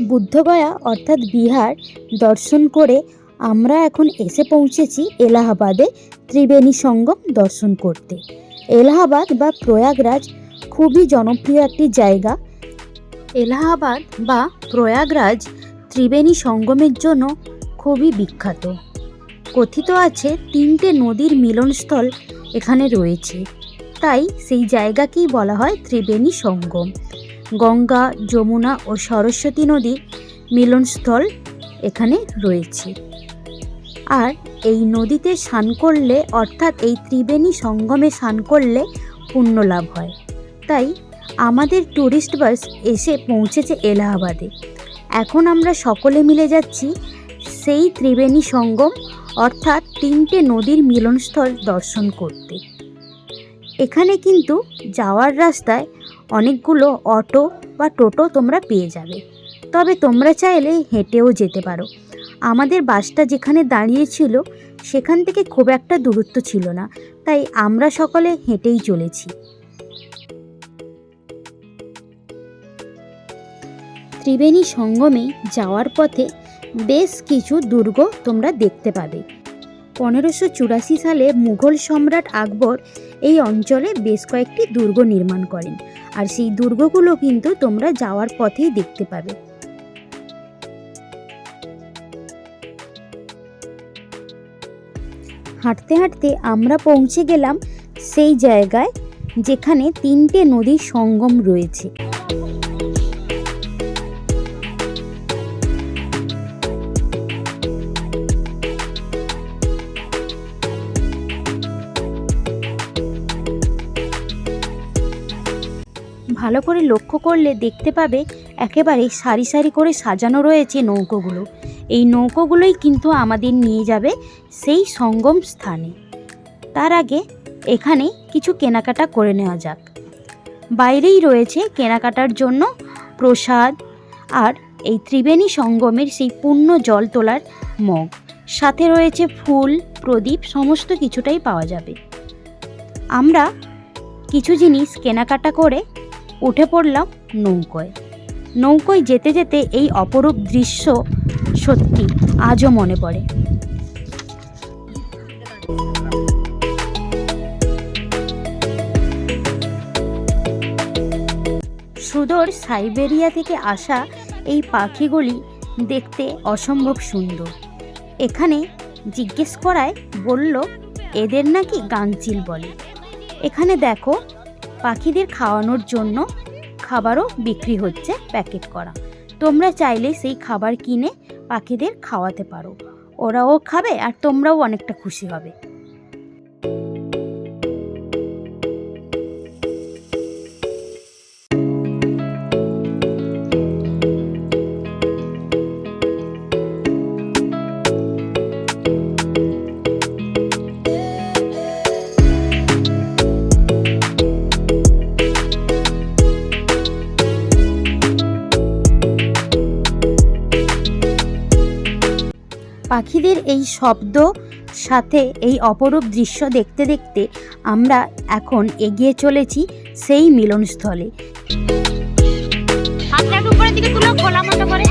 বুদ্ধগয়া অর্থাৎ বিহার দর্শন করে আমরা এখন এসে পৌঁছেছি এলাহাবাদে ত্রিবেণী সঙ্গম দর্শন করতে। এলাহাবাদ বা প্রয়াগরাজ খুবই জনপ্রিয় একটি জায়গা। এলাহাবাদ বা প্রয়াগরাজ ত্রিবেণী সঙ্গমের জন্য খুবই বিখ্যাত। কথিত আছে 3টে নদীর মিলনস্থল এখানে রয়েছে, তাই সেই জায়গাকেই বলা হয় ত্রিবেণী সঙ্গম। গঙ্গা, যমুনা ও সরস্বতী নদীর মিলনস্থল এখানে রয়েছে। আর এই নদীতে স্নান করলে অর্থাৎ এই ত্রিবেণী সঙ্গমে স্নান করলে পুণ্য লাভ হয়। তাই আমাদের ট্যুরিস্ট বাস এসে পৌঁছেছে এলাহাবাদে। এখন আমরা সকলে মিলে যাচ্ছি সেই ত্রিবেণী সঙ্গম অর্থাৎ 3টে নদীর মিলনস্থল দর্শন করতে। এখানে কিন্তু যাওয়ার রাস্তায় অনেকগুলো অটো বা টোটো তোমরা পেয়ে যাবে, তবে তোমরা চাইলে হেঁটেও যেতে পারো। আমাদের বাসটা যেখানে দাঁড়িয়েছিল সেখান থেকে খুব একটা দূরত্ব ছিল না, তাই আমরা সকলে হেঁটেই চলেছি। ত্রিবেণী সঙ্গমে যাওয়ার পথে বেশ কিছু দুর্গ তোমরা দেখতে পাবে। 1584 সালে মুঘল সম্রাট আকবর এই অঞ্চলে বেশ কয়েকটি দুর্গ নির্মাণ করেন, আর সেই দুর্গগুলো কিন্তু তোমরা যাওয়ার পথেই দেখতে পাবে। হাঁটতে হাঁটতে আমরা পৌঁছে গেলাম সেই জায়গায় যেখানে 3টে নদীর সঙ্গম রয়েছে। ভালো করে লক্ষ্য করলে দেখতে পাবে একেবারে সারি সারি করে সাজানো রয়েছে নৌকোগুলো। এই নৌকোগুলোই কিন্তু আমাদের নিয়ে যাবে সেই সঙ্গম স্থানে। তার আগে এখানে কিছু কেনাকাটা করে নেওয়া যাক। বাইরেই রয়েছে কেনাকাটার জন্য প্রসাদ আর এই ত্রিবেণী সঙ্গমের সেই পূর্ণ জল তোলার মগ, সাথে রয়েছে ফুল, প্রদীপ, সমস্ত কিছুটাই পাওয়া যাবে। আমরা কিছু জিনিস কেনাকাটা করে উঠে পড়লাম নৌকোয়। নৌকোয় যেতে যেতে এই অপরূপ দৃশ্য সত্যি আজও মনে পড়ে। সুদূর সাইবেরিয়া থেকে আসা এই পাখিগুলি দেখতে অসম্ভব সুন্দর। এখানে জিজ্ঞেস করায় বলল এদের নাকি গাংচিল বলে। এখানে দেখো পাখিদের খাওয়ানোর জন্য খাবারও বিক্রি হচ্ছে প্যাকেট করা। তোমরা চাইলে সেই খাবার কিনে পাখিদের খাওয়াতে পারো, ওরাও খাবে আর তোমরাও অনেকটা খুশি হবে। পাখিদের এই শব্দ সাথে এই অপরূপ দৃশ্য দেখতে দেখতে আমরা এখন এগিয়ে চলেছি সেই মিলনস্থলে। হাতটা উপরের দিকে তুলো, খোলা মতো করে।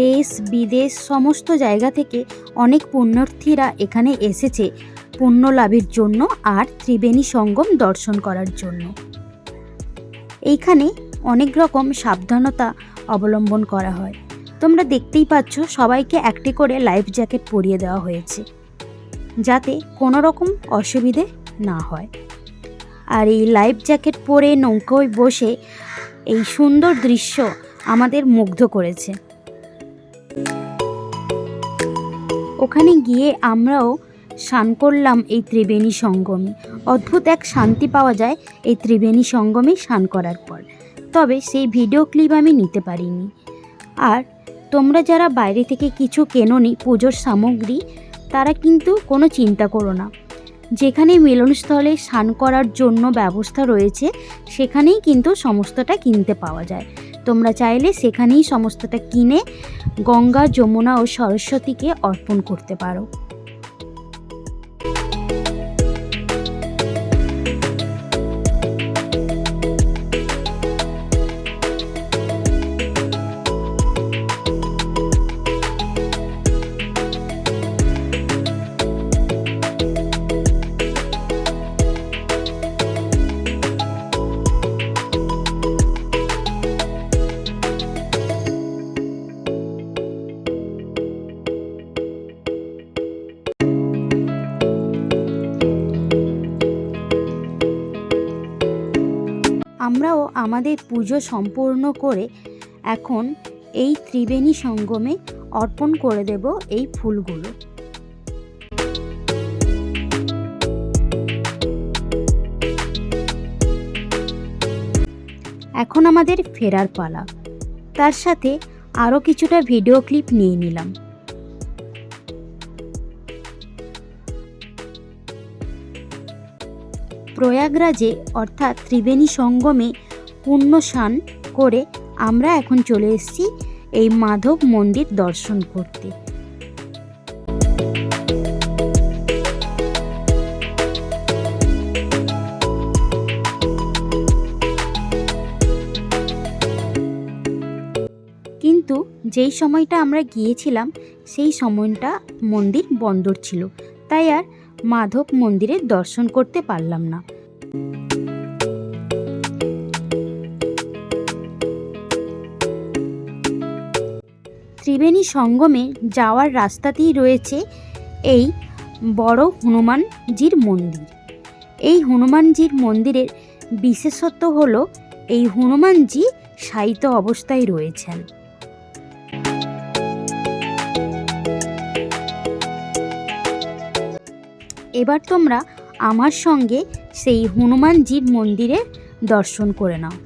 দেশ বিদেশ সমস্ত জায়গা থেকে অনেক পুণ্যার্থীরা এখানে এসেছে পুণ্য লাভের জন্য আর ত্রিবেণী সঙ্গম দর্শন করার জন্য। এইখানে অনেক রকম সাবধানতা অবলম্বন করা হয়। তোমরা দেখতেই পাচ্ছ সবাইকে একটি করে লাইফ জ্যাকেট পরিয়ে দেওয়া হয়েছে, যাতে কোনো রকম অসুবিধে না হয়। আর এই লাইফ জ্যাকেট পরে নৌকোয় বসে এই সুন্দর দৃশ্য আমাদের মুগ্ধ করেছে। ওখানে গিয়ে আমরাও স্নান করলাম এই ত্রিবেণী সঙ্গমে। অদ্ভুত এক শান্তি পাওয়া যায় এই ত্রিবেণী সঙ্গমে স্নান করার পর। তবে সেই ভিডিও ক্লিপ আমি নিতে পারিনি। আর তোমরা যারা বাইরে থেকে কিছু কেনোনি পুজোর সামগ্রী, তারা কিন্তু কোনো চিন্তা করো না। যেখানে মিলনস্থলে স্নান করার জন্য ব্যবস্থা রয়েছে সেখানেই কিন্তু সমস্তটা কিনতে পাওয়া যায়। তোমরা চাইলে সেখানেই সমস্তটা কিনে গঙ্গা, যমুনা ও সরস্বতীকে অর্পণ করতে পারো। আমরাও আমাদের পুজো সম্পূর্ণ করে এখন এই ত্রিবেণী সঙ্গমে অর্পণ করে দেব এই ফুলগুলো। এখন আমাদের ফেরার পালা। তার সাথে আরও কিছুটা ভিডিও ক্লিপ নিয়ে নিলাম। প্রয়াগরাজে অর্থাৎ ত্রিবেণী সঙ্গমে পুণ্য স্নান করে আমরা এখন চলে এসেছি এই মাধব মন্দির দর্শন করতে। কিন্তু যেই সময়টা আমরা গিয়েছিলাম সেই সময়টা মন্দির বন্ধ ছিল, তাই আর মাধব মন্দিরের দর্শন করতে পারলাম না। ত্রিবেণী সঙ্গমে যাওয়ার রাস্তাতেই রয়েছে এই বড় হনুমানজির মন্দির। এই হনুমানজির মন্দিরের বিশেষত্ব হলো এই হনুমানজি শায়িত অবস্থায় রয়েছেন। এবার তোমরা আমার সঙ্গে সেই হনুমানজির মন্দিরে দর্শন করে নাও।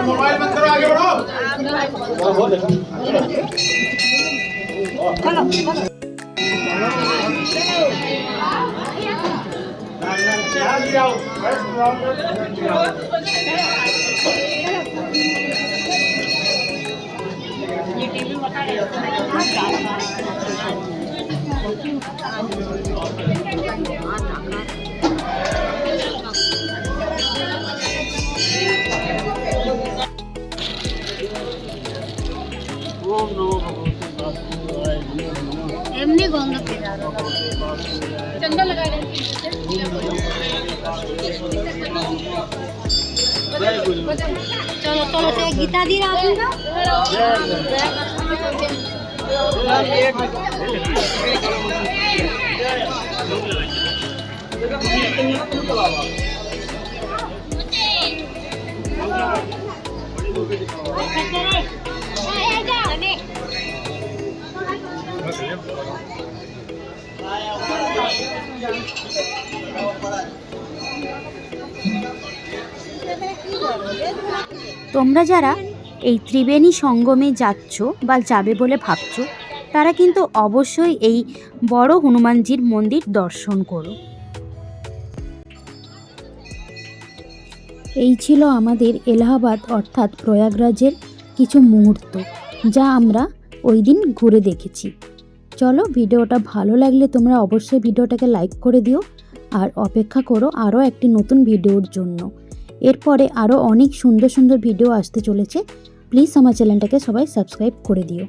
मोबाइल बंद करो, आगे बढ़ो। এমনি গন্ধ পেয়ে চন্দন লাগাই চলো চলো সে গীতা দিয়ে আসুন। তোমরা যারা এই ত্রিবেণী সঙ্গমে যাচ্ছ বা যাবে বলে ভাবছো, তারা কিন্তু অবশ্যই এই বড় হনুমানজির মন্দির দর্শন করো। এই ছিল আমাদের এলাহাবাদ অর্থাৎ প্রয়াগরাজের কিছু মুহূর্ত, যা আমরা ওই দিন ঘুরে দেখেছি। চলো, ভিডিওটা ভালো লাগলে তোমরা অবশ্যই ভিডিওটাকে লাইক করে দিও আর অপেক্ষা করো আরও একটি নতুন ভিডিওর জন্য। এরপরে আরও অনেক সুন্দর সুন্দর ভিডিও আসতে চলেছে। প্লিজ আমার চ্যানেলটাকে সবাই সাবস্ক্রাইব করে দিও।